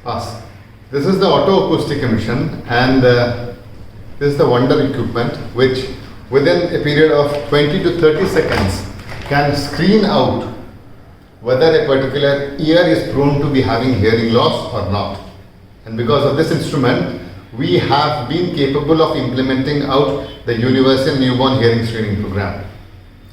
Us. This is the otoacoustic emission, and this is the wonder equipment which within a period of 20 to 30 seconds can screen out whether a particular ear is prone to be having hearing loss or not. And because of this instrument, we have been capable of implementing out the universal newborn hearing screening program.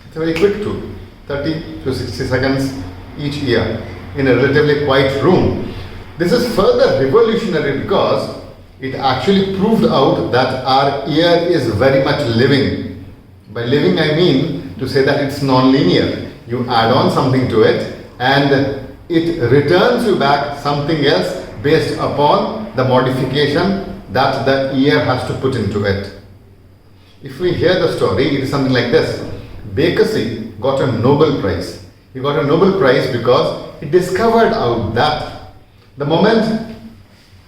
It's a very quick tool, 30 to 60 seconds each ear in a relatively quiet room. This is further revolutionary because it actually proved out that our ear is very much living. By living I mean to say that it's non-linear. You add on something to it and it returns you back something else based upon the modification that the ear has to put into it. If we hear the story, it is something like this. Bakesy got a Nobel Prize. He got a Nobel Prize because he discovered out that the moment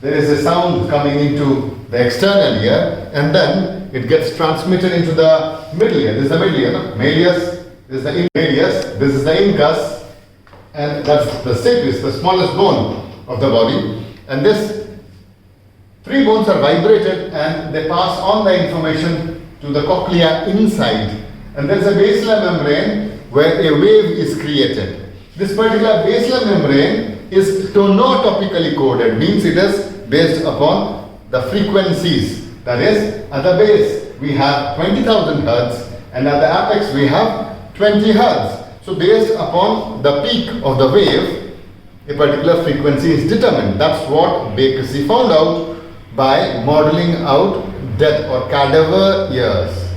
there is a sound coming into the external ear and then it gets transmitted into the middle ear. This is the middle ear, no? Malleus, this is the malleus, this is the incus, and that's the stapes, the smallest bone of the body. And this three bones are vibrated and they pass on the information to the cochlea inside. And there is a basilar membrane where a wave is created. This particular basilar membrane is tonotopically coded, means it is based upon the frequencies. That is, at the base we have 20,000 Hertz and at the apex we have 20 Hertz. So based upon the peak of the wave, a particular frequency is determined. That's what Bakesy found out by modeling out dead or cadaver ears,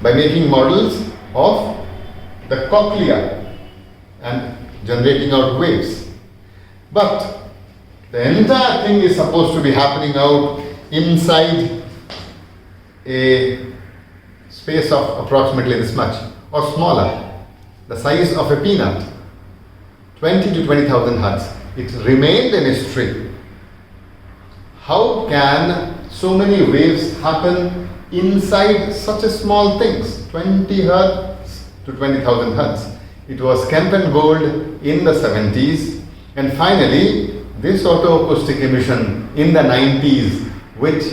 by making models of the cochlea and generating out waves. But the entire thing is supposed to be happening out inside a space of approximately this much or smaller, the size of a peanut, 20 to 20,000 Hertz. It remained a mystery. How can so many waves happen inside such a small things, 20 Hertz to 20,000 Hertz? It was Kemp and Gold in the 70s. And finally, this otoacoustic emission in the 90s, which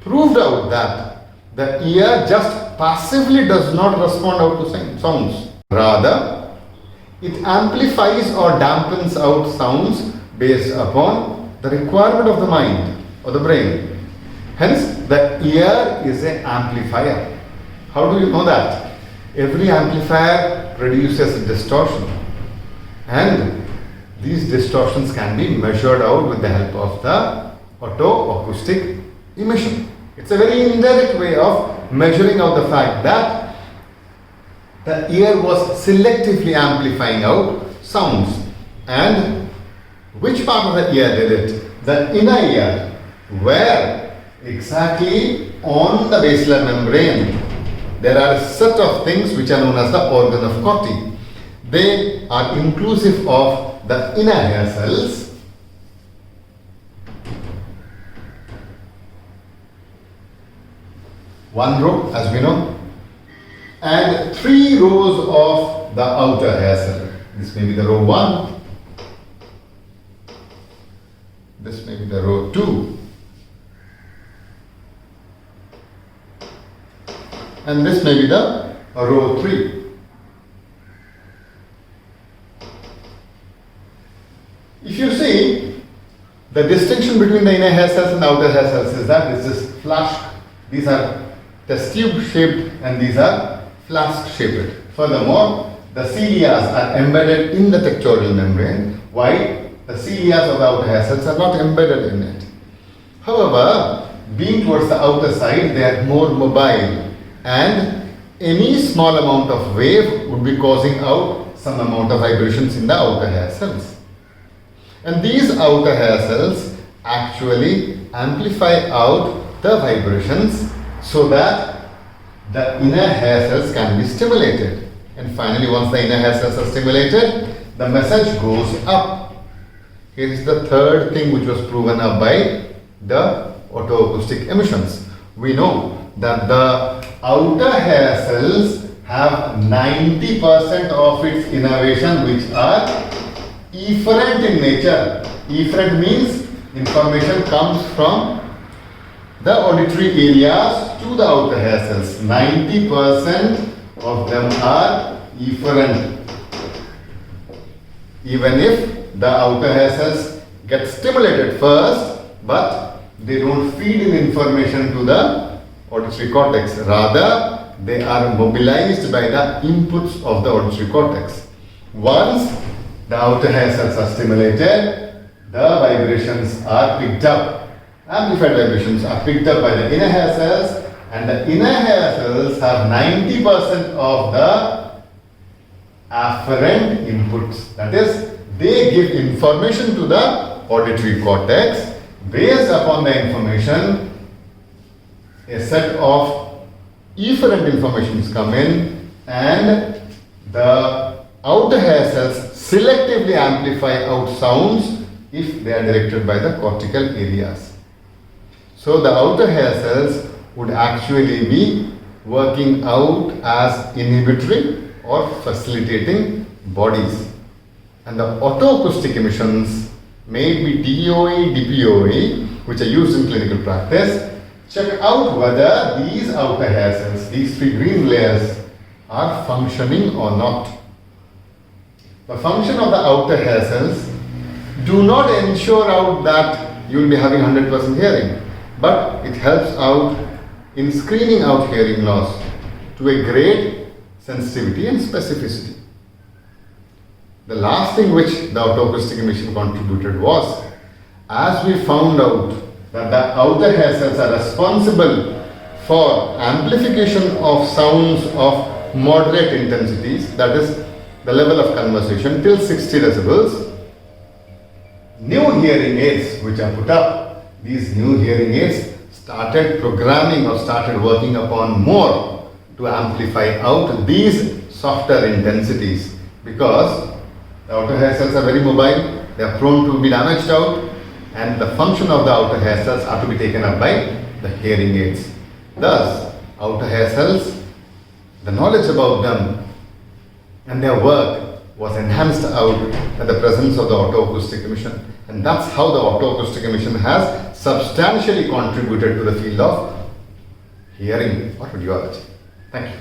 proved out that the ear just passively does not respond out to sounds. Rather, it amplifies or dampens out sounds based upon the requirement of the mind or the brain. Hence, the ear is an amplifier. How do you know that? Every amplifier produces distortion. And these distortions can be measured out with the help of the otoacoustic emission. It's a very indirect way of measuring out the fact that the ear was selectively amplifying out sounds. And which part of the ear did it? The inner ear, where exactly on the basilar membrane there are a set of things which are known as the organ of Corti. They are inclusive of the inner hair cells, one row as we know, and 3 rows of the outer hair cell. This may be the row 1, this may be the row 2, and this may be the row 3. If you see, the distinction between the inner hair cells and the outer hair cells is that this is flask. These are test tube shaped and these are flask shaped. Furthermore, the cilias are embedded in the tectorial membrane, while the cilias of the outer hair cells are not embedded in it. However, being towards the outer side, they are more mobile, and any small amount of wave would be causing out some amount of vibrations in the outer hair cells. And these outer hair cells actually amplify out the vibrations so that the inner hair cells can be stimulated. And finally, once the inner hair cells are stimulated, the message goes up. Here is the third thing which was proven up by the otoacoustic emissions. We know that the outer hair cells have 90% of its innervation which are efferent in nature. Efferent means information comes from the auditory areas to the outer hair cells. 90% of them are efferent. Even if the outer hair cells get stimulated first, but they don't feed in information to the auditory cortex. Rather, they are mobilized by the inputs of the auditory cortex. Once the outer hair cells are stimulated, the vibrations are picked up. Amplified vibrations are picked up by the inner hair cells, and the inner hair cells have 90% of the afferent inputs. That is, they give information to the auditory cortex. Based upon the information, a set of efferent informations come in, and the outer hair cells selectively amplify out sounds if they are directed by the cortical areas. So the outer hair cells would actually be working out as inhibitory or facilitating bodies. And the otoacoustic emissions, may it be DOE, DPOE, which are used in clinical practice, check out whether these outer hair cells, these three green layers, are functioning or not. The function of the outer hair cells do not ensure out that you will be having 100% hearing, but it helps out in screening out hearing loss to a great sensitivity and specificity. The last thing which the otoacoustic emission contributed was, as we found out that the outer hair cells are responsible for amplification of sounds of moderate intensities, that is the level of conversation till 60 decibels, new hearing aids which are put up, these new hearing aids started programming or started working upon more to amplify out these softer intensities, because the outer hair cells are very mobile, they are prone to be damaged out, and the function of the outer hair cells are to be taken up by the hearing aids. Thus, outer hair cells, the knowledge about them and their work was enhanced out by the presence of the otoacoustic emission. And that's how the otoacoustic emission has substantially contributed to the field of hearing or audiology. Thank you.